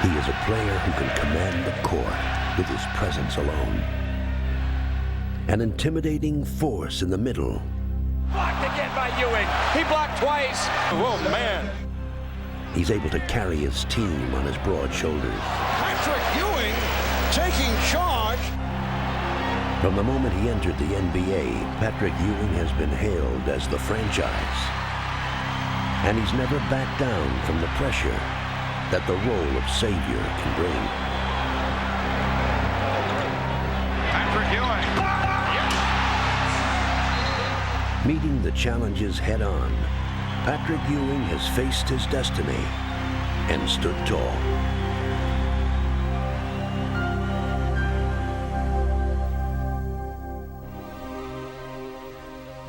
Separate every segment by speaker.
Speaker 1: He is a player who can command the court with his presence alone. An intimidating force in the middle.
Speaker 2: Blocked again by Ewing. He blocked twice. Oh, man.
Speaker 1: He's able to carry his team on his broad shoulders.
Speaker 3: Patrick Ewing taking charge.
Speaker 1: From the moment he entered the NBA, Patrick Ewing has been hailed as the franchise. And he's never backed down from the pressure that the role of savior can bring.
Speaker 2: Patrick Ewing.
Speaker 1: Meeting the challenges head-on, Patrick Ewing has faced his destiny and stood tall.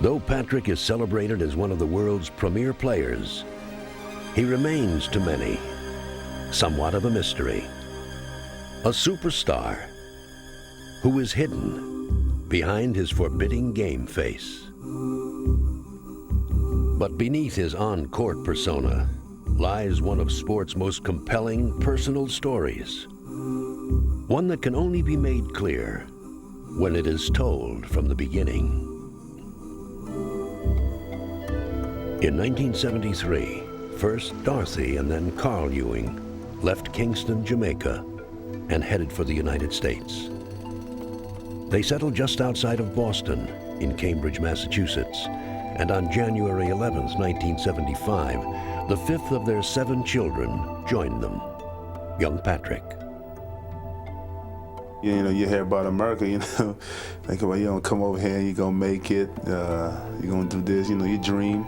Speaker 1: Though Patrick is celebrated as one of the world's premier players, he remains to many somewhat of a mystery. A superstar who is hidden behind his forbidding game face. But beneath his on-court persona lies one of sport's most compelling personal stories. One that can only be made clear when it is told from the beginning. In 1973, first Dorothy and then Carl Ewing left Kingston, Jamaica, and headed for the United States. They settled just outside of Boston in Cambridge, Massachusetts, and on January 11th, 1975, the fifth of their 7 children joined them, young Patrick.
Speaker 4: You know, you hear about America, you know, like, well, you don't come over here, you're gonna make it, you're gonna do this, you know, you dream.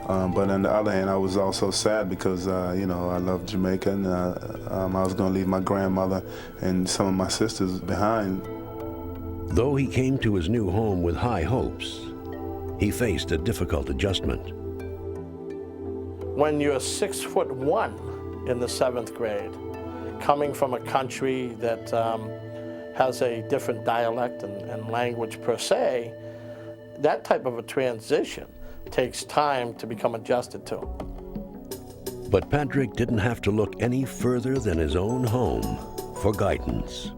Speaker 4: But on the other hand, I was also sad because, you know, I love Jamaica, and I was gonna leave my grandmother and some of my sisters behind.
Speaker 1: Though he came to his new home with high hopes, he faced a difficult adjustment.
Speaker 5: When you're 6'1" in the 7th grade, coming from a country that has a different dialect and language per se, that type of a transition takes time to become adjusted to.
Speaker 1: But Patrick didn't have to look any further than his own home for guidance.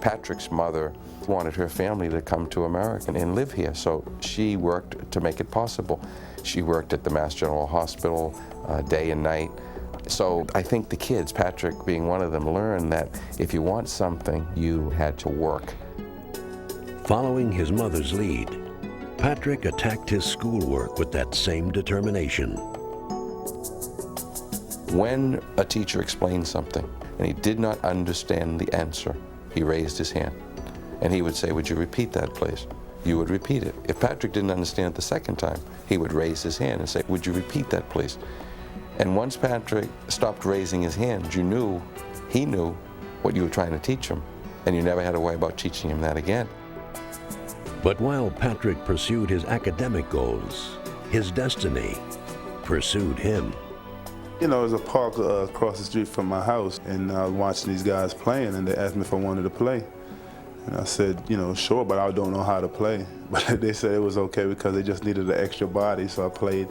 Speaker 6: Patrick's mother wanted her family to come to America and live here, so she worked to make it possible. She worked at the Mass General Hospital day and night. So I think the kids, Patrick being one of them, learned that if you want something, you had to work.
Speaker 1: Following his mother's lead, Patrick attacked his schoolwork with that same determination.
Speaker 6: When a teacher explained something and he did not understand the answer, he raised his hand. And he would say, "Would you repeat that, please?" You would repeat it. If Patrick didn't understand it the second time, he would raise his hand and say, "Would you repeat that, please?" And once Patrick stopped raising his hand, he knew what you were trying to teach him, and you never had to worry about teaching him that again.
Speaker 1: But while Patrick pursued his academic goals, his destiny pursued him.
Speaker 4: You know, there's a park across the street from my house, and I was watching these guys playing, and they asked me if I wanted to play. And I said, you know, sure, but I don't know how to play. But they said it was okay because they just needed an extra body, so I played.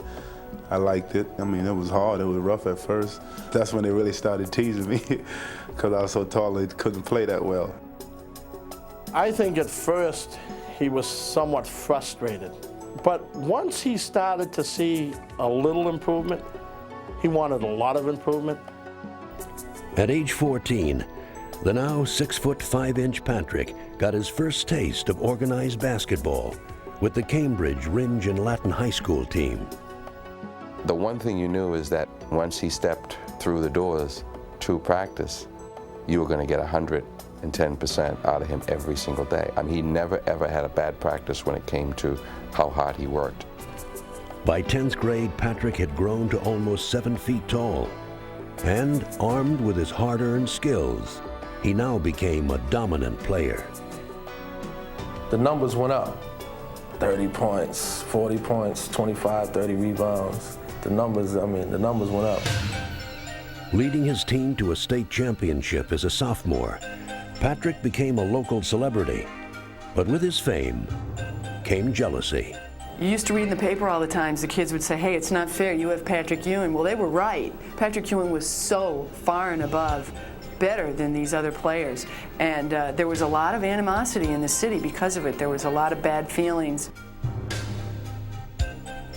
Speaker 4: I liked it. I mean, it was hard, it was rough at first. That's when they really started teasing me because I was so tall they couldn't play that well.
Speaker 5: I think at first he was somewhat frustrated, but once he started to see a little improvement, he wanted a lot of improvement.
Speaker 1: At age 14, the now 6'5" Patrick got his first taste of organized basketball with the Cambridge Ringe and Latin High School team.
Speaker 6: The one thing you knew is that once he stepped through the doors to practice, you were going to get 110% out of him every single day. I mean, he never ever had a bad practice when it came to how hard he worked.
Speaker 1: By 10th grade, Patrick had grown to almost 7 feet tall. And armed with his hard-earned skills, he now became a dominant player.
Speaker 7: The numbers went up. 30 points, 40 points, 25, 30 rebounds. The numbers went up.
Speaker 1: Leading his team to a state championship as a sophomore, Patrick became a local celebrity. But with his fame came jealousy.
Speaker 8: You used to read in the paper all the times, the kids would say, hey, it's not fair, you have Patrick Ewing. Well, they were right. Patrick Ewing was so far and above better than these other players. And there was a lot of animosity in the city because of it. There was a lot of bad feelings.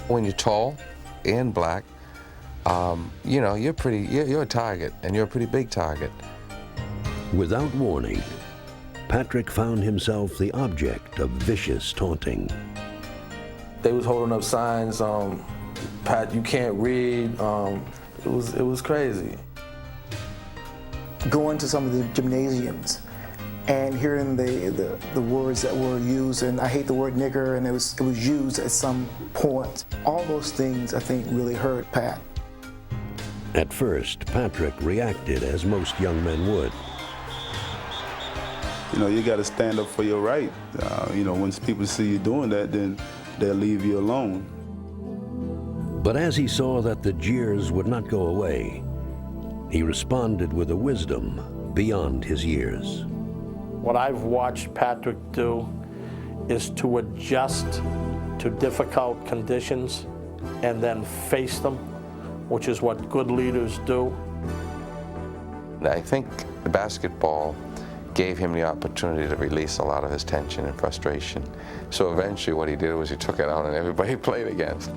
Speaker 6: When you're tall and black, you know, you're a target, and you're a pretty big target.
Speaker 1: Without warning, Patrick found himself the object of vicious taunting.
Speaker 7: They was holding up signs, Pat, you can't read. It was crazy.
Speaker 9: Going to some of the gymnasiums and hearing the words that were used, and I hate the word nigger, and it was used at some point. All those things, I think, really hurt Pat.
Speaker 1: At first, Patrick reacted as most young men would.
Speaker 4: You know, you got to stand up for your right. You know, once people see you doing that, then they'll leave you alone.
Speaker 1: But as he saw that the jeers would not go away, he responded with a wisdom beyond his years.
Speaker 5: What I've watched Patrick do is to adjust to difficult conditions and then face them, which is what good leaders do.
Speaker 6: I think the basketball gave him the opportunity to release a lot of his tension and frustration. So eventually what he did was he took it out on everybody he played against.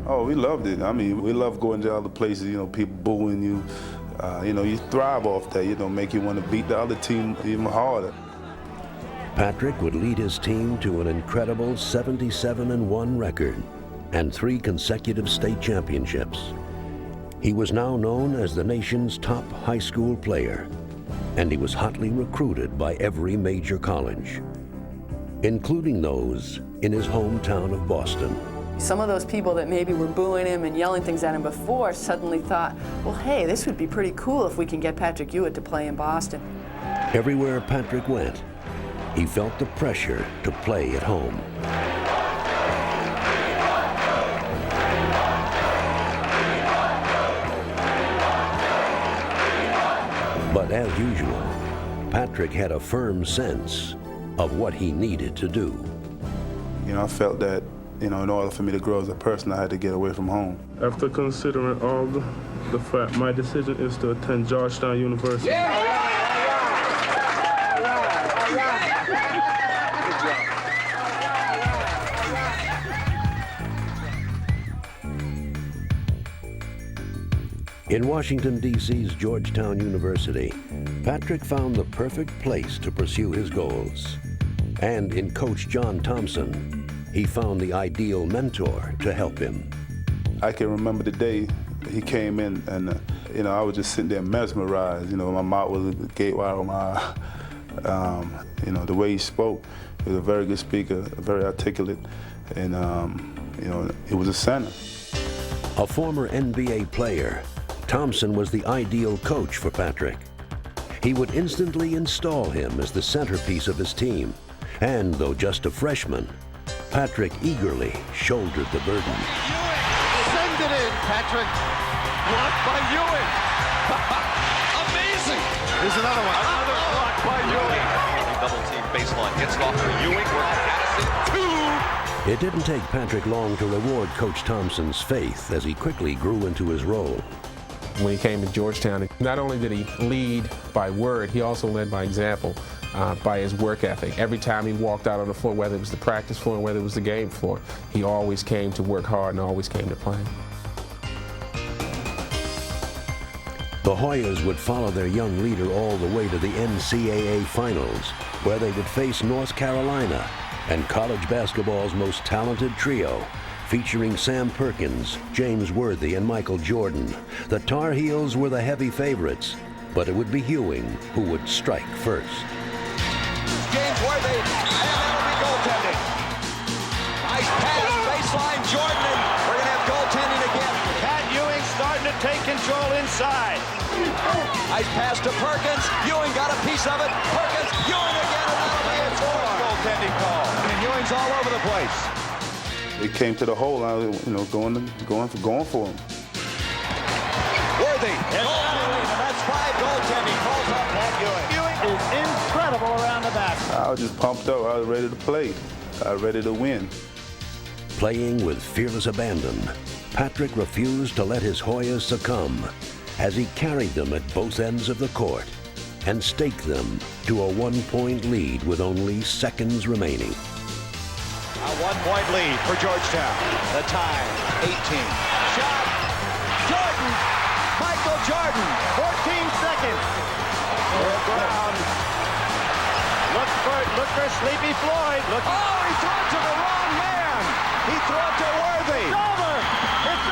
Speaker 4: Oh, we loved it. I mean, we love going to other places, you know, people booing you. You know, you thrive off that, you know, make you want to beat the other team even harder.
Speaker 1: Patrick would lead his team to an incredible 77-1 record and 3 consecutive state championships. He was now known as the nation's top high school player, and he was hotly recruited by every major college, including those in his hometown of Boston.
Speaker 8: Some of those people that maybe were booing him and yelling things at him before suddenly thought, well, hey, this would be pretty cool if we can get Patrick Ewing to play in Boston.
Speaker 1: Everywhere Patrick went, he felt the pressure to play at home. But as usual, Patrick had a firm sense of what he needed to do.
Speaker 4: You know, I felt that, you know, in order for me to grow as a person, I had to get away from home.
Speaker 10: After considering all the fact, my decision is to attend Georgetown University.
Speaker 1: In Washington, D.C.'s Georgetown University, Patrick found the perfect place to pursue his goals. And in Coach John Thompson, he found the ideal mentor to help him.
Speaker 4: I can remember the day he came in, and you know, I was just sitting there mesmerized. You know, my mouth was a gateway of my eye. You know, the way he spoke, he was a very good speaker, very articulate, and you know, he was a center.
Speaker 1: A former NBA player, Thompson was the ideal coach for Patrick. He would instantly install him as the centerpiece of his team. And though just a freshman, Patrick eagerly shouldered the burden.
Speaker 2: Ewing send it in, Patrick. Blocked by Ewing. Amazing. Here's another one. Another block by Ewing. Double team baseline gets it off for Ewing. Addison, 2.
Speaker 1: It didn't take Patrick long to reward Coach Thompson's faith as he quickly grew into his role.
Speaker 11: When he came to Georgetown, not only did he lead by word, he also led by example, by his work ethic. Every time he walked out on the floor, whether it was the practice floor or whether it was the game floor, he always came to work hard and always came to play.
Speaker 1: The Hoyas would follow their young leader all the way to the NCAA Finals, where they would face North Carolina and college basketball's most talented trio, featuring Sam Perkins, James Worthy, and Michael Jordan. The Tar Heels were the heavy favorites, but it would be Ewing who would strike first.
Speaker 2: James Worthy, and that'll be goaltending. Nice pass, baseline, Jordan, and we're going to have goaltending again. Pat Ewing starting to take control inside. Nice pass to Perkins. Ewing got a piece of it. Perkins, Ewing again, and that'll be a fourth goaltending call. And Ewing's all over the place.
Speaker 4: He came to the hole, I was, you know, going for him.
Speaker 2: Worthy, and that's 5 goaltending calls up Pat Ewing. Ewing is incredible around the basket.
Speaker 4: I was just pumped up. I was ready to play. ready to win.
Speaker 1: Playing with fearless abandon, Patrick refused to let his Hoyas succumb as he carried them at both ends of the court and staked them to a 1-point lead with only seconds remaining.
Speaker 2: A 1-point lead for Georgetown. The tie, 18. Shot, Jordan, Michael Jordan, 14 seconds. Third round. Look for Sleepy Floyd. Oh, he threw it to the wrong man. He threw it to Worthy. It's over. It's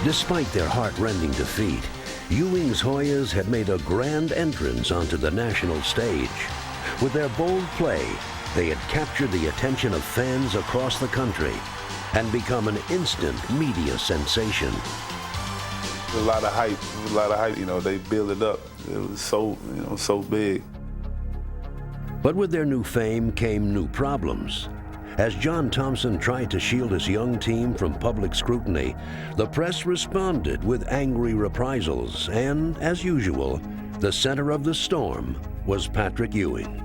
Speaker 2: over.
Speaker 1: Despite their heart-rending defeat, Ewing's Hoyas had made a grand entrance onto the national stage. With their bold play, they had captured the attention of fans across the country and become an instant media sensation.
Speaker 4: A lot of hype, you know, they built it up. It was so, you know, so big.
Speaker 1: But with their new fame came new problems. As John Thompson tried to shield his young team from public scrutiny, the press responded with angry reprisals, and, as usual, the center of the storm was Patrick Ewing.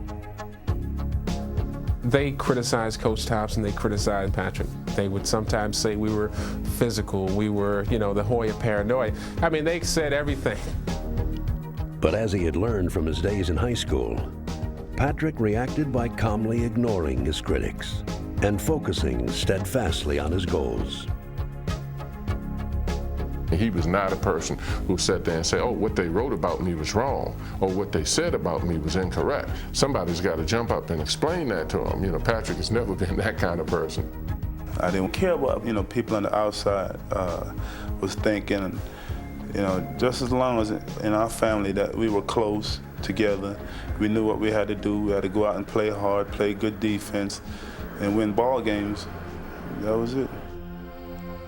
Speaker 11: They criticized Coach Thompson, they criticized Patrick. They would sometimes say we were physical, we were, you know, the Hoya paranoid. I mean, they said everything.
Speaker 1: But as he had learned from his days in high school, Patrick reacted by calmly ignoring his critics and focusing steadfastly on his goals.
Speaker 12: He was not a person who sat there and said, oh, what they wrote about me was wrong, or what they said about me was incorrect. Somebody's got to jump up and explain that to him. You know, Patrick has never been that kind of person.
Speaker 4: I didn't care what, you know, people on the outside was thinking. You know, just as long as in our family that we were close together, we knew what we had to do. We had to go out and play hard, play good defense, and win ball games. That was it.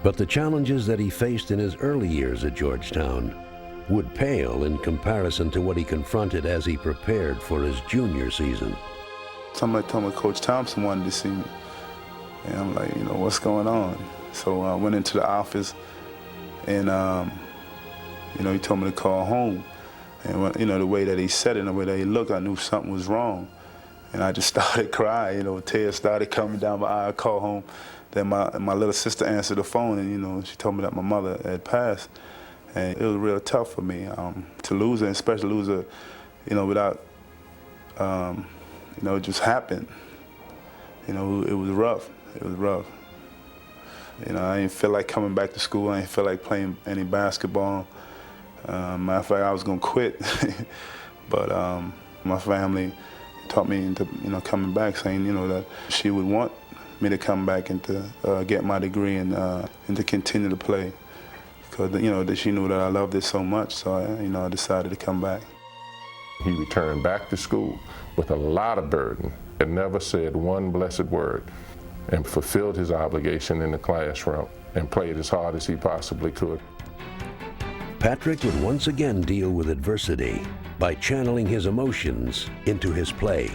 Speaker 1: But the challenges that he faced in his early years at Georgetown would pale in comparison to what he confronted as he prepared for his junior season.
Speaker 4: Somebody told me Coach Thompson wanted to see me. And I'm like, you know, what's going on? So I went into the office and, you know, he told me to call home. And, you know, the way that he said it and the way that he looked, I knew something was wrong. And I just started crying, you know, tears started coming down my eye. I called home. Then my little sister answered the phone, and, you know, she told me that my mother had passed. And it was real tough for me to lose her, especially lose her, you know, without, you know, it just happened. You know, it was rough. It was rough. You know, I didn't feel like coming back to school. I didn't feel like playing any basketball. Matter of fact, I was gonna quit. But my family taught me into, you know, coming back, saying, you know, that she would want me to come back and to get my degree and to continue to play, because, you know, that she knew that I loved it so much. So you know, I decided to come back.
Speaker 12: He returned back to school with a lot of burden and never said one blessed word, and fulfilled his obligation in the classroom and played as hard as he possibly could.
Speaker 1: Patrick would once again deal with adversity by channeling his emotions into his play.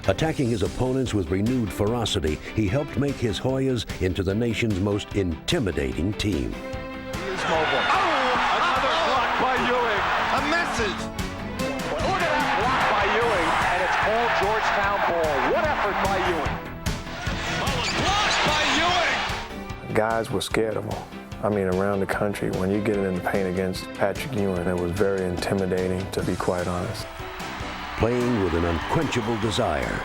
Speaker 1: Attacking his opponents with renewed ferocity, he helped make his Hoyas into the nation's most intimidating team.
Speaker 2: He is mobile. Oh, another block by Ewing. A message. Look at that block by Ewing, and it's all Georgetown ball. What effort by Ewing. Blocked by Ewing.
Speaker 7: Guys were scared of him. I mean, around the country, when you get in the paint against Patrick Ewing, it was very intimidating, to be quite honest.
Speaker 1: Playing with an unquenchable desire,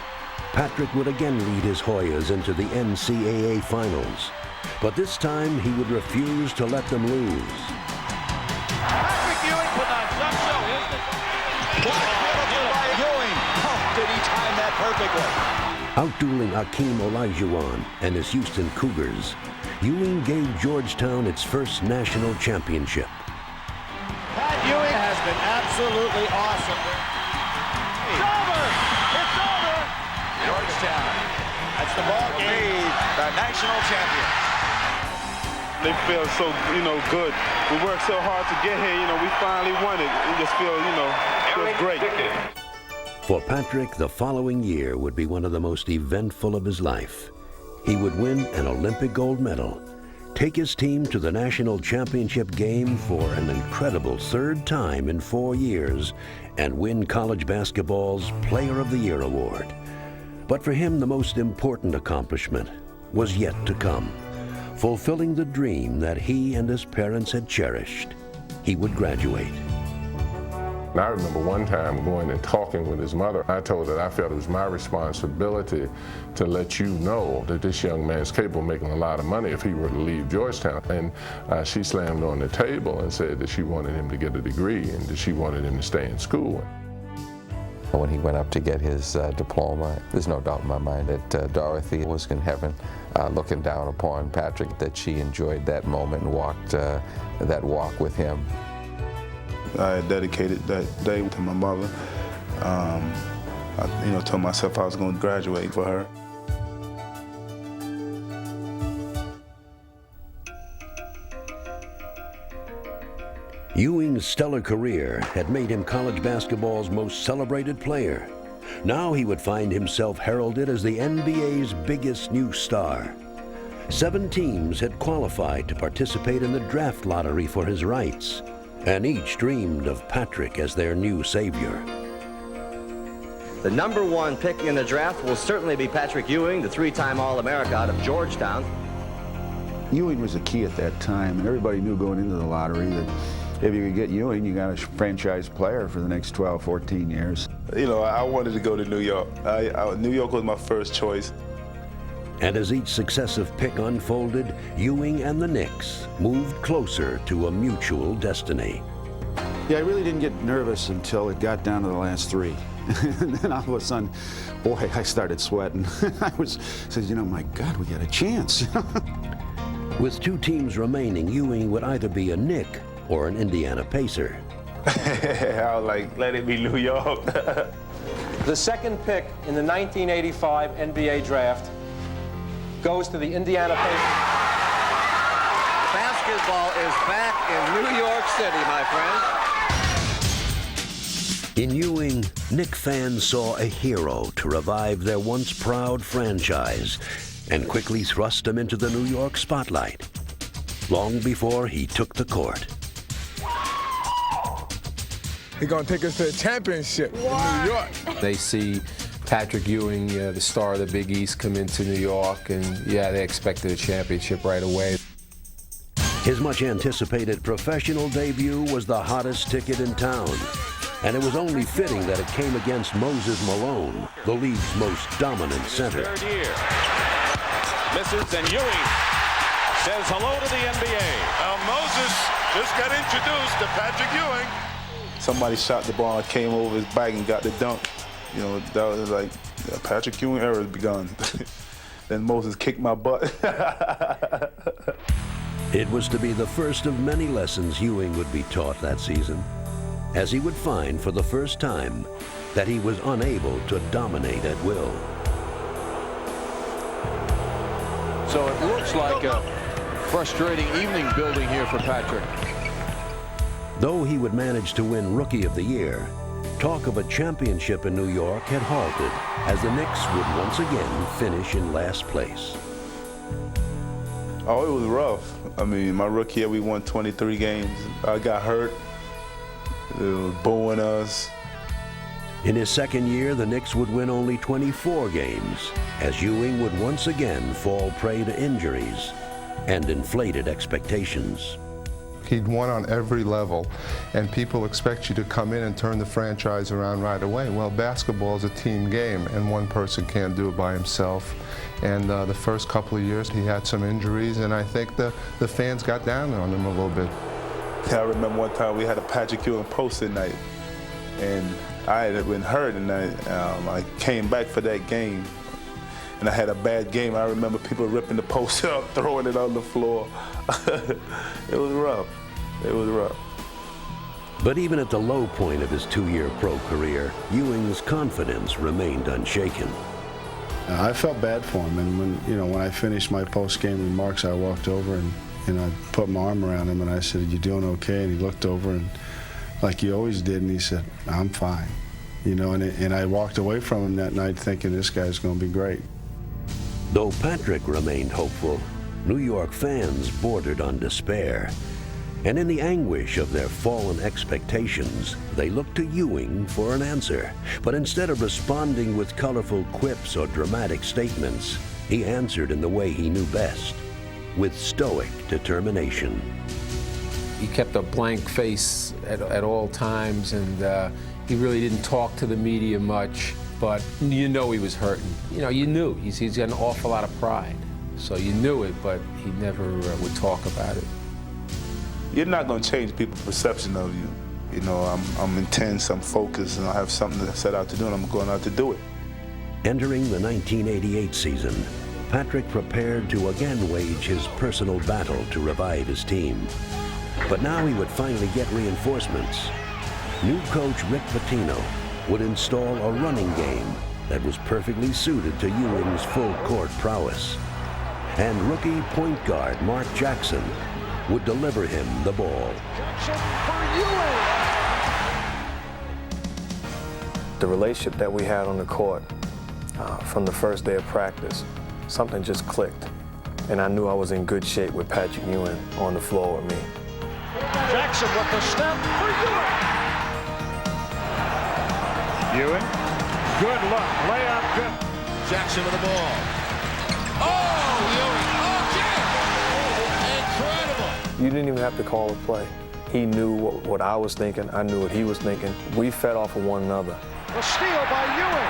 Speaker 1: Patrick would again lead his Hoyas into the NCAA finals. But this time, he would refuse to let them lose.
Speaker 2: Patrick Ewing could not jump so. Beautiful by Ewing. Oh, did he time that perfectly.
Speaker 1: Outdueling Hakeem Olajuwon and his Houston Cougars, Ewing gave Georgetown its first national championship.
Speaker 2: Pat Ewing has been absolutely awesome. It's over! It's over! Georgetown, that's the ball game, the national champion.
Speaker 4: They feel so, you know, good. We worked so hard to get here, you know, we finally won it. We just feel, you know, feels great.
Speaker 1: For Patrick, the following year would be one of the most eventful of his life. He would win an Olympic gold medal, take his team to the national championship game for an incredible third time in 4 years, and win college basketball's Player of the Year award. But for him, the most important accomplishment was yet to come, fulfilling the dream that he and his parents had cherished. He would graduate.
Speaker 12: And I remember one time going and talking with his mother. I told her I felt it was my responsibility to let you know that this young man is capable of making a lot of money if he were to leave Georgetown. And she slammed on the table and said that she wanted him to get a degree and that she wanted him to stay in school.
Speaker 6: When he went up to get his diploma, there's no doubt in my mind that Dorothy was in heaven looking down upon Patrick, that she enjoyed that moment and walked that walk with him.
Speaker 4: I had dedicated that day to my mother. I told myself I was going to graduate for her.
Speaker 1: Ewing's stellar career had made him college basketball's most celebrated player. Now he would find himself heralded as the NBA's biggest new star. 7 teams had qualified to participate in the draft lottery for his rights, and each dreamed of Patrick as their new savior.
Speaker 13: The #1 pick in the draft will certainly be Patrick Ewing, the 3-time All-America out of Georgetown.
Speaker 14: Ewing was the key at that time, and everybody knew going into the lottery that if you could get Ewing, you got a franchise player for the next 12, 14 years.
Speaker 4: I wanted to go to New York. New York was my first choice.
Speaker 1: And as each successive pick unfolded, Ewing and the Knicks moved closer to a mutual destiny.
Speaker 14: Yeah, I really didn't get nervous until it got down to the last 3. And then all of a sudden, boy, I started sweating. I said, my God, we got a chance.
Speaker 1: With 2 teams remaining, Ewing would either be a Knick or an Indiana Pacer.
Speaker 4: I was let it be New York.
Speaker 15: The second pick in the 1985 NBA draft goes to the Indiana Pacers.
Speaker 13: Basketball is back in New York City, my friend.
Speaker 1: In Ewing, Knick fans saw a hero to revive their once proud franchise and quickly thrust him into the New York spotlight, long before he took the court.
Speaker 16: He's going to take us to the championship in New York.
Speaker 11: They see Patrick Ewing, the star of the Big East, come into New York, and they expected a championship right away.
Speaker 1: His much-anticipated professional debut was the hottest ticket in town, and it was only fitting that it came against Moses Malone, the league's most dominant center.
Speaker 2: Third year. Misses, and Ewing says hello to the NBA.
Speaker 3: Moses just got introduced to Patrick Ewing.
Speaker 4: Somebody shot the ball, came over his back and got the dunk. That was Patrick Ewing era has begun. Then Moses kicked my butt.
Speaker 1: It was to be the first of many lessons Ewing would be taught that season, as he would find for the first time that he was unable to dominate at will.
Speaker 17: So it looks like a frustrating evening building here for Patrick.
Speaker 1: Though he would manage to win Rookie of the Year, talk of a championship in New York had halted as the Knicks would once again finish in last place.
Speaker 4: Oh, it was rough. My rookie year, we won 23 games. I got hurt. It was booing us.
Speaker 1: In his second year, the Knicks would win only 24 games, as Ewing would once again fall prey to injuries and inflated expectations.
Speaker 18: He'd won on every level, and people expect you to come in and turn the franchise around right away. Well, basketball is a team game, and one person can't do it by himself. And the first couple of years, he had some injuries, and I think the fans got down on him a little bit.
Speaker 4: I remember one time we had a Patrick Ewing poster night, and I had been hurt, and I came back for that game, and I had a bad game. I remember people ripping the poster up, throwing it on the floor. It was rough. It was rough.
Speaker 1: But even at the low point of his 2-year pro career, Ewing's confidence remained unshaken.
Speaker 19: I felt bad for him, and when I finished my post-game remarks, I walked over and I put my arm around him and I said, "You doing okay?" And he looked over and, like he always did, and he said, "I'm fine." And I walked away from him that night thinking this guy's going to be great.
Speaker 1: Though Patrick remained hopeful, New York fans bordered on despair. And in the anguish of their fallen expectations, they looked to Ewing for an answer. But instead of responding with colorful quips or dramatic statements, he answered in the way he knew best, with stoic determination.
Speaker 11: He kept a blank face at all times, and he really didn't talk to the media much, but you know he was hurting. You knew. He's got an awful lot of pride. So you knew it, but he never would talk about it.
Speaker 4: You're not going to change people's perception of you. I'm intense, I'm focused, and I have something to set out to do, and I'm going out to do it.
Speaker 1: Entering the 1988 season, Patrick prepared to again wage his personal battle to revive his team. But now he would finally get reinforcements. New coach Rick Pitino would install a running game that was perfectly suited to Ewing's full-court prowess. And rookie point guard Mark Jackson would deliver him the ball.
Speaker 2: Jackson for Ewing.
Speaker 7: The relationship that we had on the court from the first day of practice, something just clicked. And I knew I was in good shape with Patrick Ewing on the floor with me.
Speaker 2: Jackson with the step for Ewing. Ewing, good look, layup, good. Jackson with the ball. Oh, Ewing, incredible.
Speaker 7: You didn't even have to call a play. He knew what I was thinking. I knew what he was thinking. We fed off of one another.
Speaker 2: The steal by Ewing.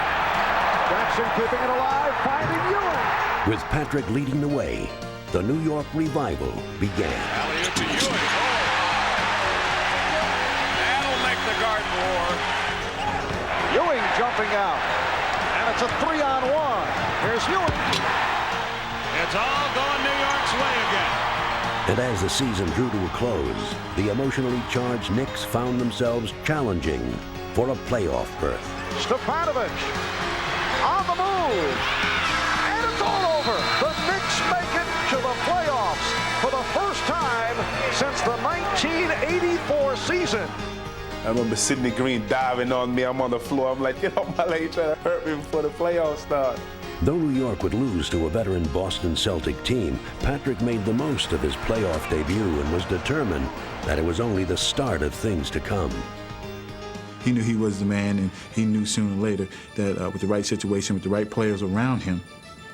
Speaker 2: Jackson keeping it alive, finding Ewing.
Speaker 1: With Patrick leading the way, the New York revival began.
Speaker 3: Alley-oop to Ewing. That'll make the Garden war.
Speaker 2: Ewing jumping out. And it's a 3-on-1. Here's Ewing. It's all going New York's way again.
Speaker 1: And as the season drew to a close, the emotionally charged Knicks found themselves challenging for a playoff berth.
Speaker 2: Stefanovic on the move. And it's all over. The Knicks make it to the playoffs for the first time since the 1984 season.
Speaker 4: I remember Sidney Green diving on me. I'm on the floor. I'm like, get off my leg, trying to hurt me before the playoffs start.
Speaker 1: Though New York would lose to a veteran Boston Celtic team, Patrick made the most of his playoff debut and was determined that it was only the start of things to come.
Speaker 20: He knew he was the man, and he knew sooner or later that with the right situation, with the right players around him,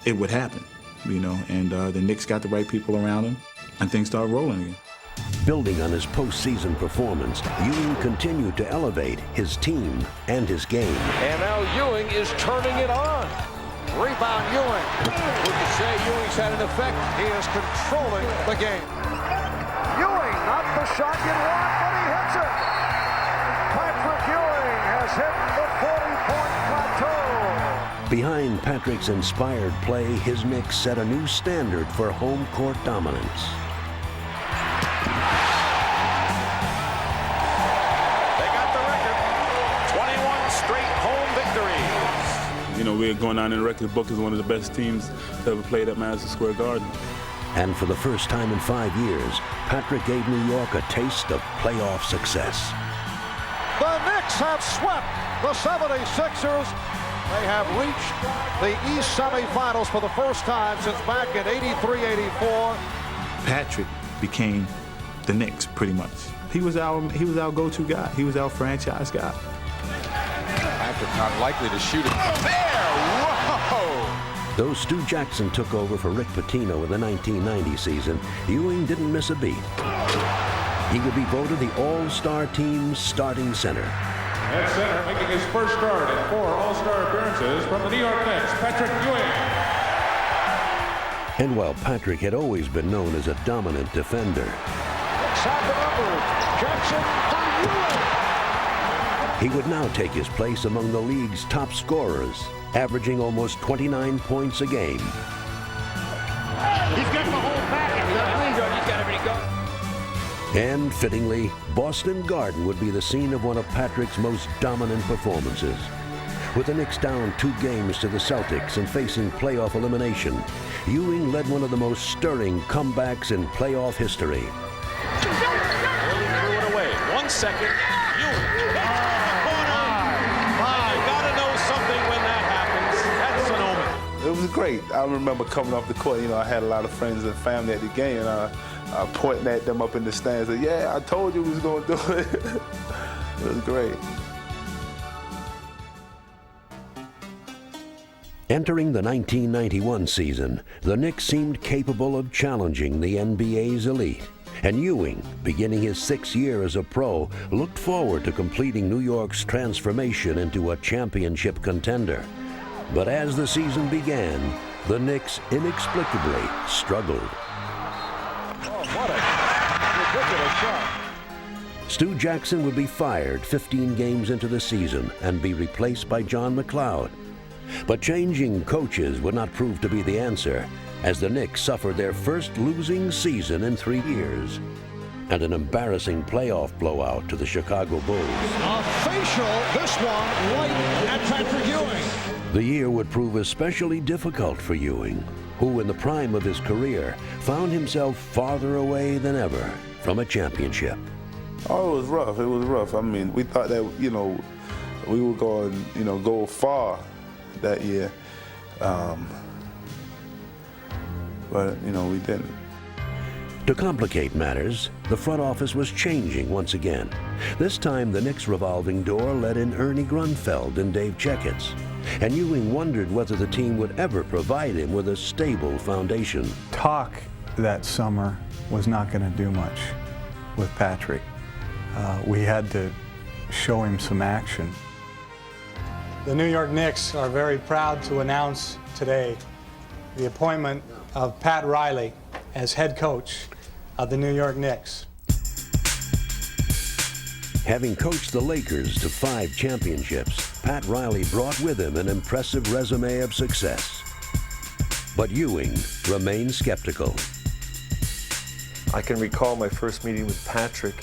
Speaker 20: it would happen, and the Knicks got the right people around him, and things started rolling again.
Speaker 1: Building on his postseason performance, Ewing continued to elevate his team and his game.
Speaker 2: And now Ewing is turning it on. Rebound Ewing. We can say Ewing's had an effect. He is controlling the game. Ewing, not the shot you want, but he hits it. Patrick Ewing has hit the 40-point plateau.
Speaker 1: Behind Patrick's inspired play, his Knicks set a new standard for home court dominance.
Speaker 4: We're going down in the record book as one of the best teams that ever played at Madison Square Garden.
Speaker 1: And for the first time in 5 years, Patrick gave New York a taste of playoff success.
Speaker 2: The Knicks have swept the 76ers. They have reached the East semifinals for the first time since back in 83-84.
Speaker 20: Patrick became the Knicks pretty much. He was our go-to guy. He was our franchise guy.
Speaker 17: Patrick not likely to shoot it. Oh, there! Whoa!
Speaker 1: Though Stu Jackson took over for Rick Pitino in the 1990 season, Ewing didn't miss a beat. He would be voted the All-Star team's starting center.
Speaker 10: At center, making his first start in 4 All-Star appearances from the New York Knicks, Patrick Ewing.
Speaker 1: And while Patrick had always been known as a dominant defender,
Speaker 2: Jackson for Ewing.
Speaker 1: he would now take his place among the league's top scorers, averaging almost 29 points a game.
Speaker 2: He's got the whole package. He's got everything going.
Speaker 1: And fittingly, Boston Garden would be the scene of one of Patrick's most dominant performances. With the Knicks down 2 games to the Celtics and facing playoff elimination, Ewing led one of the most stirring comebacks in playoff history.
Speaker 2: Early threw it away. 1 second. Ewing.
Speaker 4: It was great. I remember coming off the court. I had a lot of friends and family at the game, and pointing at them up in the stands. Like, yeah, I told you we was going to do it. It was great.
Speaker 1: Entering the 1991 season, the Knicks seemed capable of challenging the NBA's elite. And Ewing, beginning his 6th year as a pro, looked forward to completing New York's transformation into a championship contender. But as the season began, the Knicks inexplicably struggled.
Speaker 17: Oh, what a ridiculous shot.
Speaker 1: Stu Jackson would be fired 15 games into the season and be replaced by John McLeod. But changing coaches would not prove to be the answer, as the Knicks suffered their first losing season in 3 years, and an embarrassing playoff blowout to the Chicago Bulls.
Speaker 2: A facial, this one, right at Patrick Ewing.
Speaker 1: The year would prove especially difficult for Ewing, who in the prime of his career found himself farther away than ever from a championship.
Speaker 4: Oh, it was rough. It was rough. I mean, we thought that, we were going, go far that year. But, we didn't.
Speaker 1: To complicate matters, the front office was changing once again. This time, the Knicks' revolving door let in Ernie Grunfeld and Dave Checketts, and Ewing wondered whether the team would ever provide him with a stable foundation.
Speaker 21: Talk that summer was not going to do much with Patrick. We had to show him some action.
Speaker 22: The New York Knicks are very proud to announce today the appointment of Pat Riley as head coach of the New York Knicks.
Speaker 1: Having coached the Lakers to 5 championships, Pat Riley brought with him an impressive resume of success. But Ewing remained skeptical.
Speaker 23: I can recall my first meeting with Patrick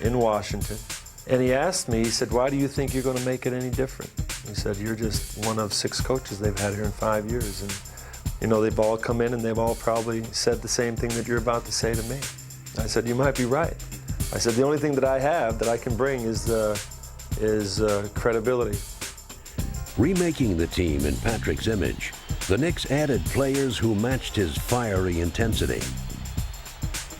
Speaker 23: in Washington, and he asked me, he said, why do you think you're going to make it any different? He said, you're just one of 6 coaches they've had here in 5 years, and they've all come in and they've all probably said the same thing that you're about to say to me. I said, you might be right. I said, the only thing that I have that I can bring is credibility.
Speaker 1: Remaking the team in Patrick's image, the Knicks added players who matched his fiery intensity.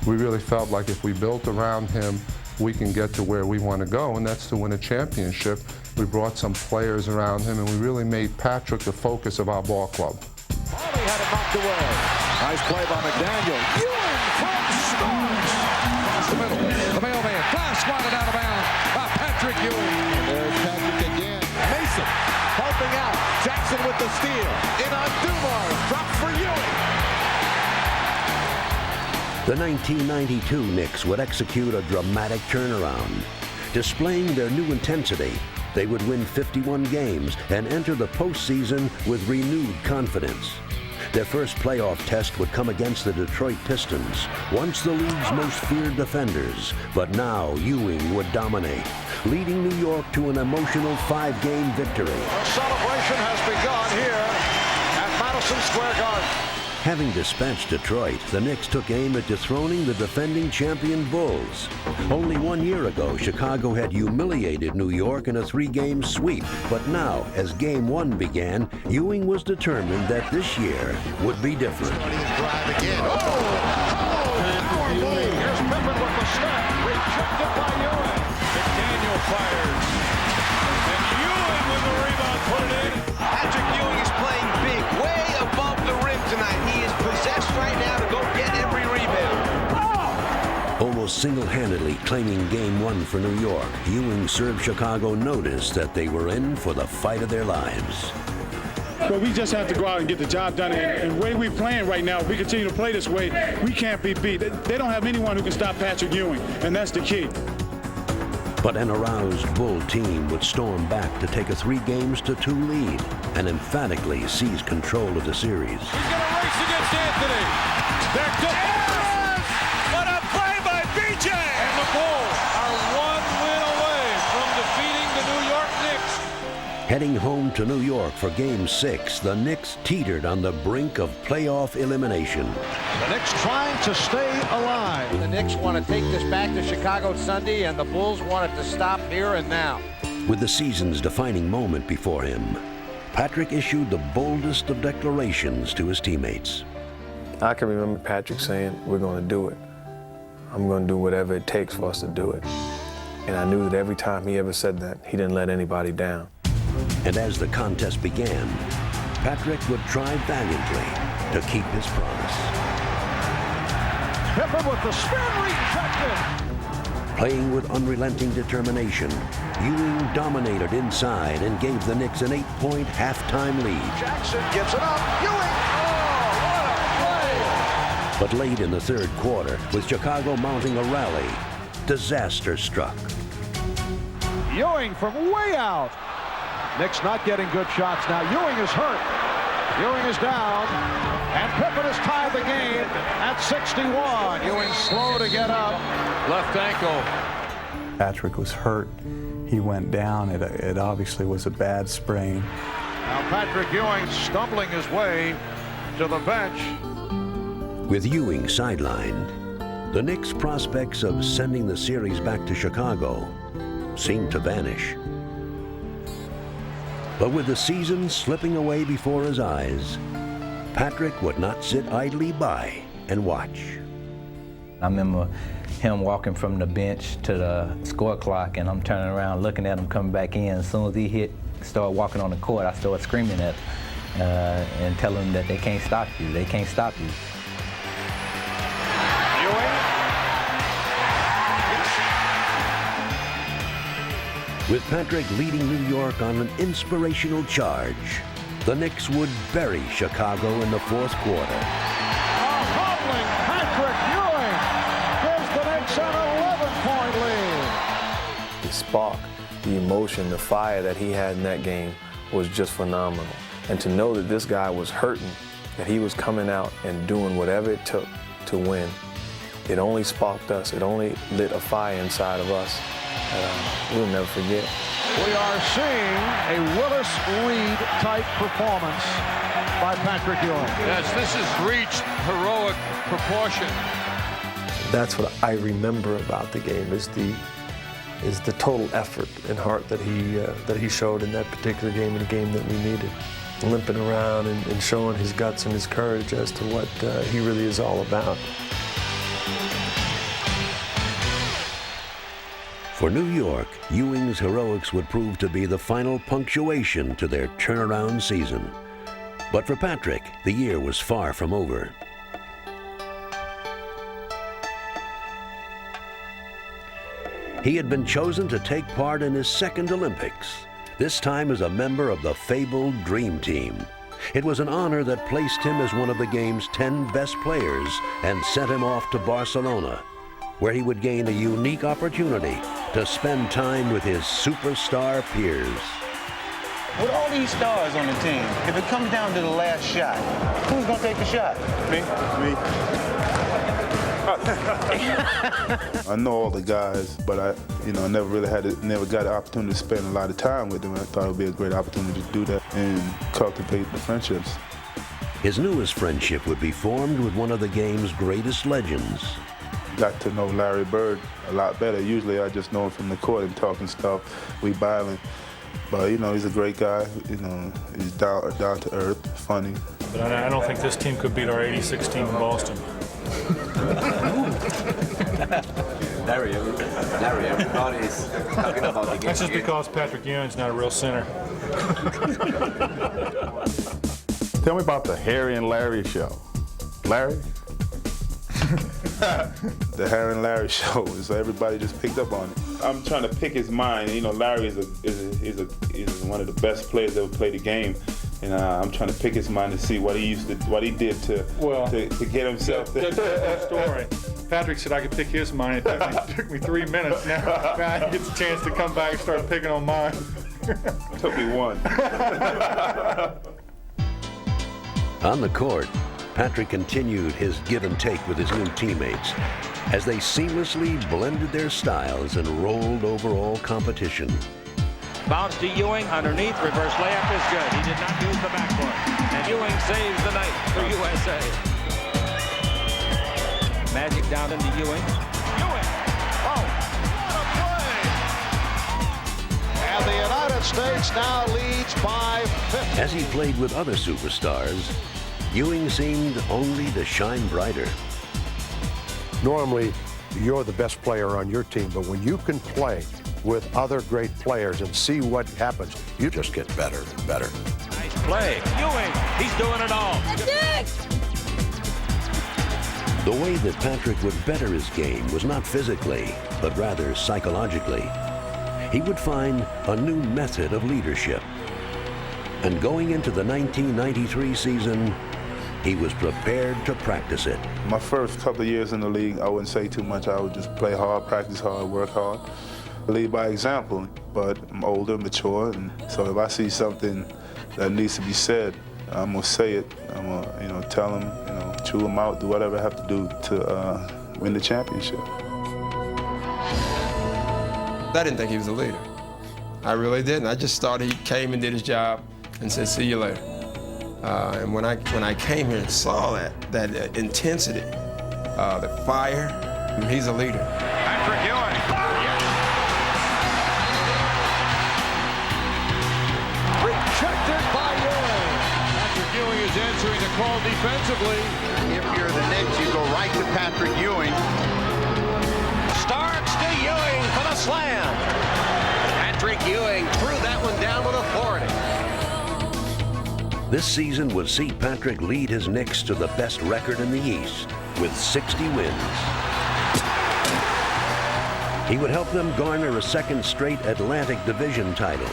Speaker 18: We really felt like if we built around him, we can get to where we want to go, and that's to win a championship. We brought some players around him, and we really made Patrick the focus of our ball club.
Speaker 2: He had it knocked away. Nice play by McDaniel. Ewing from scores. Across the middle. The mailman. Flash swatted out of bounds by Patrick Ewing. There's Patrick again. Mason helping out. Jackson with the steal. In on Dumars. Drop for Ewing.
Speaker 1: The 1992 Knicks would execute a dramatic turnaround. Displaying their new intensity, they would win 51 games and enter the postseason with renewed confidence. Their first playoff test would come against the Detroit Pistons, once the league's most feared defenders, but now Ewing would dominate, leading New York to an emotional 5-game victory.
Speaker 2: The celebration has begun here at Madison Square Garden.
Speaker 1: Having dispatched Detroit, the Knicks took aim at dethroning the defending champion Bulls. Only 1 year ago, Chicago had humiliated New York in a 3-game sweep. But now, as Game 1 began, Ewing was determined that this year would be different.
Speaker 2: Here's Pippen with the step. Rejected by Ewing. McDaniel fires. And Ewing with the rebound put it in.
Speaker 24: Patrick Ewing is playing big, way above the rim tonight. He is possessed right now to go get every rebound.
Speaker 1: Almost single-handedly claiming Game 1 for New York, Ewing served Chicago notice that they were in for the fight of their lives.
Speaker 25: But we just have to go out and get the job done. And the way we're playing right now, if we continue to play this way, we can't be beat. They don't have anyone who can stop Patrick Ewing, and that's the key.
Speaker 1: But an aroused Bull team would storm back to take a 3-2 lead and emphatically seize control of the series.
Speaker 2: He's going to race against Anthony. They're good. What a play by BJ! And the Bulls are 1 win away from defeating the New York Knicks.
Speaker 1: Heading home to New York for Game 6, the Knicks teetered on the brink of playoff elimination.
Speaker 2: The Knicks trying to stay alive.
Speaker 26: The Knicks want to take this back to Chicago Sunday, and the Bulls want it to stop here and now.
Speaker 1: With the season's defining moment before him, Patrick issued the boldest of declarations to his teammates.
Speaker 7: I can remember Patrick saying, we're going to do it. I'm going to do whatever it takes for us to do it. And I knew that every time he ever said that, he didn't let anybody down.
Speaker 1: And as the contest began, Patrick would try valiantly to keep his promise.
Speaker 2: Pippen with the spin, rejected.
Speaker 1: Playing with unrelenting determination, Ewing dominated inside and gave the Knicks an 8-point halftime lead.
Speaker 2: Jackson gives it up. Ewing! Oh, what a play!
Speaker 1: But late in the third quarter, with Chicago mounting a rally, disaster struck.
Speaker 2: Ewing from way out. Knicks not getting good shots now. Ewing is hurt. Ewing is down. And Pippen has tied the game at 61. Ewing slow to get up.
Speaker 17: Left ankle.
Speaker 21: Patrick was hurt. He went down. It obviously was a bad sprain.
Speaker 2: Now Patrick Ewing stumbling his way to the bench.
Speaker 1: With Ewing sidelined, the Knicks' prospects of sending the series back to Chicago seemed to vanish. But with the season slipping away before his eyes, Patrick would not sit idly by and watch.
Speaker 5: I remember him walking from the bench to the score clock, and I'm turning around looking at him coming back in. As soon as he started walking on the court, I started screaming at him and telling him that they can't stop you. They can't stop you.
Speaker 1: With Patrick leading New York on an inspirational charge, the Knicks would bury Chicago in the fourth quarter.
Speaker 2: A hobbling Patrick Ewing gives the Knicks an 11-point lead.
Speaker 7: The spark, the emotion, the fire that he had in that game was just phenomenal. And to know that this guy was hurting, that he was coming out and doing whatever it took to win, it only sparked us. It only lit a fire inside of us. We'll never forget.
Speaker 2: We are seeing a Willis Reed type performance by Patrick Ewing.
Speaker 17: Yes, this has reached heroic proportion.
Speaker 7: That's what I remember about the game is the total effort and heart that he showed in that particular game, in a game that we needed. Limping around and showing his guts and his courage as to what he really is all about.
Speaker 1: For New York, Ewing's heroics would prove to be the final punctuation to their turnaround season. But for Patrick, the year was far from over. He had been chosen to take part in his second Olympics, this time as a member of the fabled Dream Team. It was an honor that placed him as one of the game's 10 best players and sent him off to Barcelona, where he would gain a unique opportunity to spend time with his superstar peers.
Speaker 6: With all these stars on the team, if it comes down to the last shot, who's gonna take the shot?
Speaker 4: Me. I know all the guys, but I never got the opportunity to spend a lot of time with them. I thought it would be a great opportunity to do that and cultivate the friendships.
Speaker 1: His newest friendship would be formed with one of the game's greatest legends.
Speaker 4: Got to know Larry Bird a lot better. Usually I just know him from the court and talking stuff. We battling. But, he's a great guy. He's down to earth, funny.
Speaker 8: But I don't think this team could beat our 86 team in Boston.
Speaker 9: Larry, everybody's talking about the game.
Speaker 8: That's just because Patrick Ewing's not a real center.
Speaker 12: Tell me about the Harry and Larry show. Larry?
Speaker 4: The Harry and Larry show, so everybody just picked up on it. I'm trying to pick his mind. Larry is one of the best players that ever played the game, and I'm trying to pick his mind to see what he did to get himself there.
Speaker 8: That's a story. Patrick said I could pick his mind. It took me 3 minutes. Now he gets a chance to come back and start picking on mine.
Speaker 4: Took me one.
Speaker 1: On the court, Patrick continued his give and take with his new teammates as they seamlessly blended their styles and rolled over all competition.
Speaker 26: Bounce to Ewing, underneath, reverse layup is good. He did not use the backboard. And Ewing saves the night for USA. Magic down into Ewing. Ewing! Oh, what a play! And the United States now leads by 50.
Speaker 1: As he played with other superstars, Ewing seemed only to shine brighter.
Speaker 11: Normally, you're the best player on your team, but when you can play with other great players and see what happens, you just get better and better.
Speaker 26: Nice play. Ewing, he's doing it all.
Speaker 1: The way that Patrick would better his game was not physically, but rather psychologically. He would find a new method of leadership. And going into the 1993 season, he was prepared to practice it.
Speaker 4: My first couple of years in the league, I wouldn't say too much. I would just play hard, practice hard, work hard. Lead by example, but I'm older, mature, and so if I see something that needs to be said, I'm gonna say it. I'm gonna, tell them, chew them out, do whatever I have to do to win the championship.
Speaker 13: I didn't think he was a leader. I really didn't. I just thought he came and did his job and said, "See you later." And when I came here and saw that intensity, the fire, he's a leader.
Speaker 26: Patrick Ewing. Yes.
Speaker 2: Rejected by Ewing.
Speaker 17: Patrick Ewing is answering the call defensively.
Speaker 2: If you're the Knicks, you go right to Patrick Ewing.
Speaker 26: Starks to Ewing for the slam. Patrick Ewing threw that one down with authority.
Speaker 1: This season would see Patrick lead his Knicks to the best record in the East with 60 wins. He would help them garner a second straight Atlantic Division title.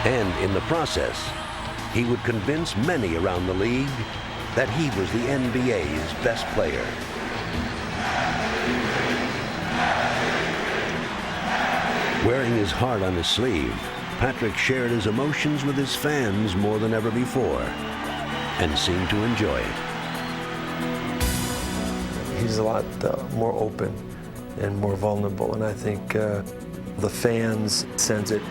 Speaker 1: And in the process, he would convince many around the league that he was the NBA's best player. Wearing his heart on his sleeve, Patrick shared his emotions with his fans more than ever before and seemed to enjoy it.
Speaker 7: He's a lot more open and more vulnerable, and I think the fans sense it.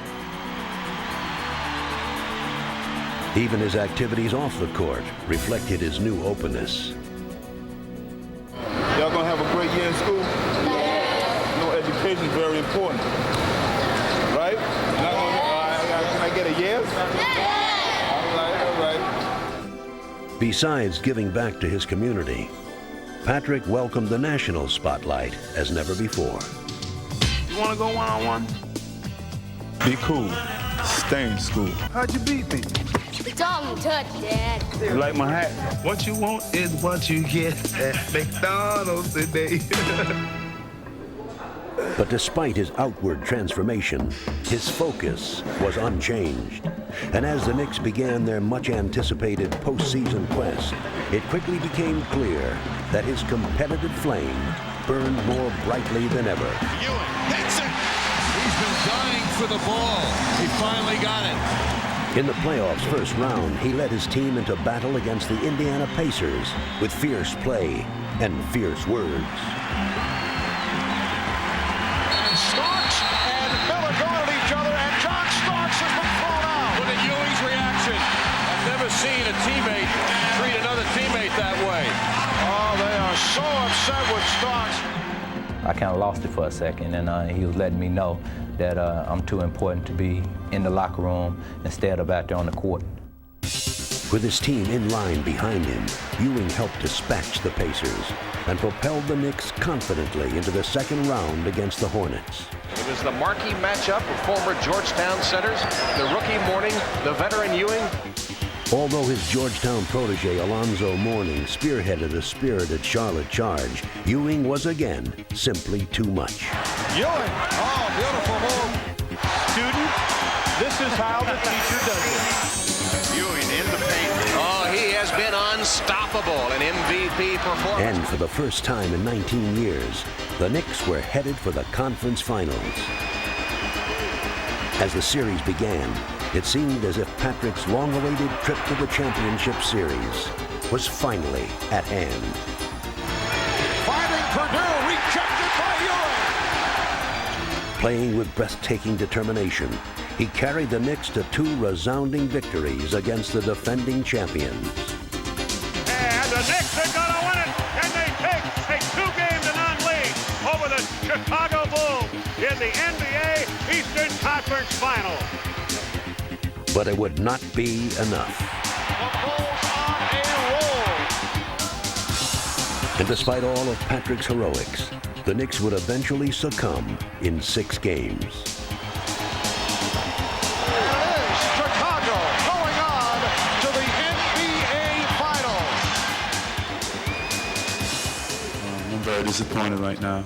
Speaker 1: Even his activities off the court reflected his new openness.
Speaker 4: Y'all gonna have a great year in school? Education is very important, right? Can I get a yes? All right.
Speaker 1: Besides giving back to his community, Patrick welcomed the national spotlight as never before.
Speaker 4: You wanna go one-on-one? Be cool. Stay in school. How'd you beat me?
Speaker 14: It's all in touch, Dad.
Speaker 4: You like my hat? What you want is what you get at McDonald's today.
Speaker 1: But despite his outward transformation, his focus was unchanged. And as the Knicks began their much-anticipated postseason quest, it quickly became clear that his competitive flame burned more brightly than ever.
Speaker 26: Ewing hits it. He's been dying for the ball. He finally got it.
Speaker 1: In the playoffs' first round, he led his team into battle against the Indiana Pacers with fierce play and fierce words.
Speaker 26: Starks and Miller going at each other, and John Starks has been thrown out. Look at Ewing's reaction. I've never seen a teammate treat another teammate that way. Oh, they are so upset with Starks.
Speaker 5: I kind of lost it for a second, and he was letting me know that I'm too important to be in the locker room instead of out there on the court.
Speaker 1: With his team in line behind him, Ewing helped dispatch the Pacers and propelled the Knicks confidently into the second round against the Hornets.
Speaker 26: It was the marquee matchup of former Georgetown centers, the rookie Mourning, the veteran Ewing.
Speaker 1: Although his Georgetown protege Alonzo Mourning spearheaded a spirited Charlotte charge, Ewing was again simply too much.
Speaker 26: Ewing, oh, beautiful move.
Speaker 2: Student, this is how the teacher does it. Ewing in the paint.
Speaker 26: Oh, he has been unstoppable, an MVP performance.
Speaker 1: And for the first time in 19 years, the Knicks were headed for the conference finals. As the series began, it seemed as if Patrick's long-awaited trip to the championship series was finally at hand.
Speaker 26: Finding Purdue, rejected by Ewing.
Speaker 1: Playing with breathtaking determination, he carried the Knicks to 2 resounding victories against the defending champions.
Speaker 15: And the Knicks are going to win it, and they take a 2-game to none lead over the Chicago Bulls in the NBA Eastern Conference Final.
Speaker 1: But it would not be enough. And despite all of Patrick's heroics, the Knicks would eventually succumb in 6 games.
Speaker 26: Chicago going on to the NBA Finals.
Speaker 4: I'm very disappointed right now.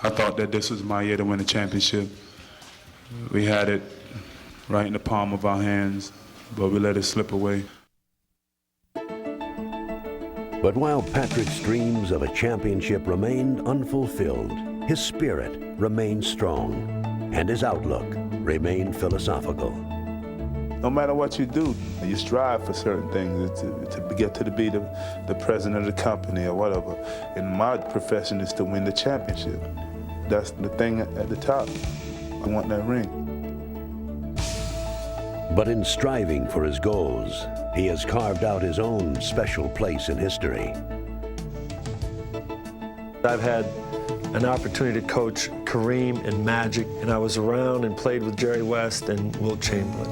Speaker 4: I thought that this was my year to win the championship. We had it right in the palm of our hands, but we let it slip away.
Speaker 1: But while Patrick's dreams of a championship remained unfulfilled, his spirit remained strong, and his outlook remained philosophical.
Speaker 4: No matter what you do, you strive for certain things to get to be the president of the company or whatever. And my profession is to win the championship. That's the thing at the top. I want that ring.
Speaker 1: But in striving for his goals, he has carved out his own special place in history.
Speaker 23: I've had an opportunity to coach Kareem and Magic, and I was around and played with Jerry West and Wilt Chamberlain.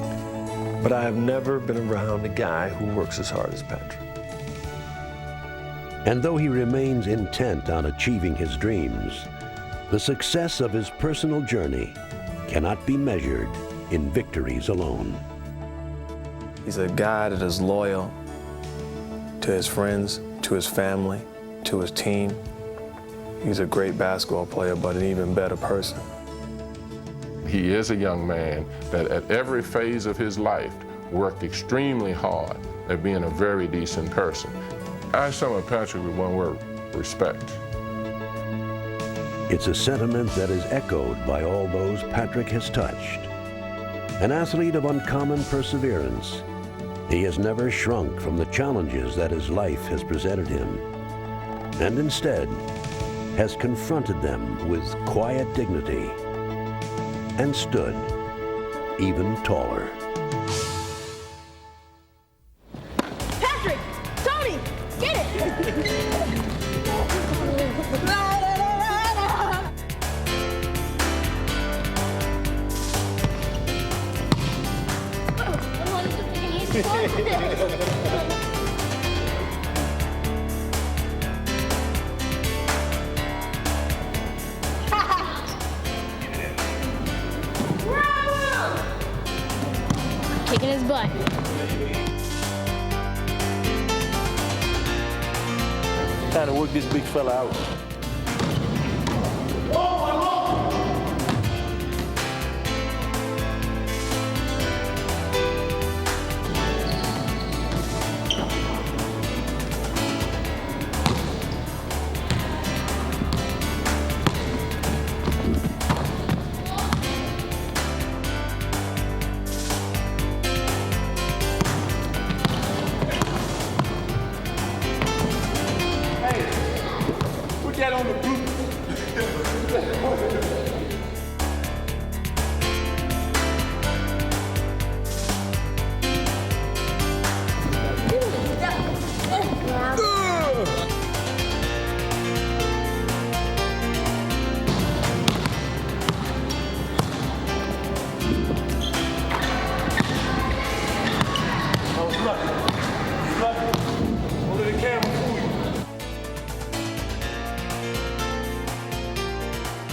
Speaker 23: But I have never been around a guy who works as hard as Patrick.
Speaker 1: And though he remains intent on achieving his dreams, the success of his personal journey cannot be measured in victories alone.
Speaker 7: He's a guy that is loyal to his friends, to his family, to his team. He's a great basketball player, but an even better person.
Speaker 3: He is a young man that at every phase of his life worked extremely hard at being a very decent person. I sum up Patrick with one word: respect.
Speaker 1: It's a sentiment that is echoed by all those Patrick has touched. An athlete of uncommon perseverance, he has never shrunk from the challenges that his life has presented him, and instead has confronted them with quiet dignity and stood even taller.
Speaker 14: Patrick! Tony! Get it! Kicking his butt.
Speaker 23: Trying to work this big fella out.
Speaker 26: Get on the group.
Speaker 14: That was lucky.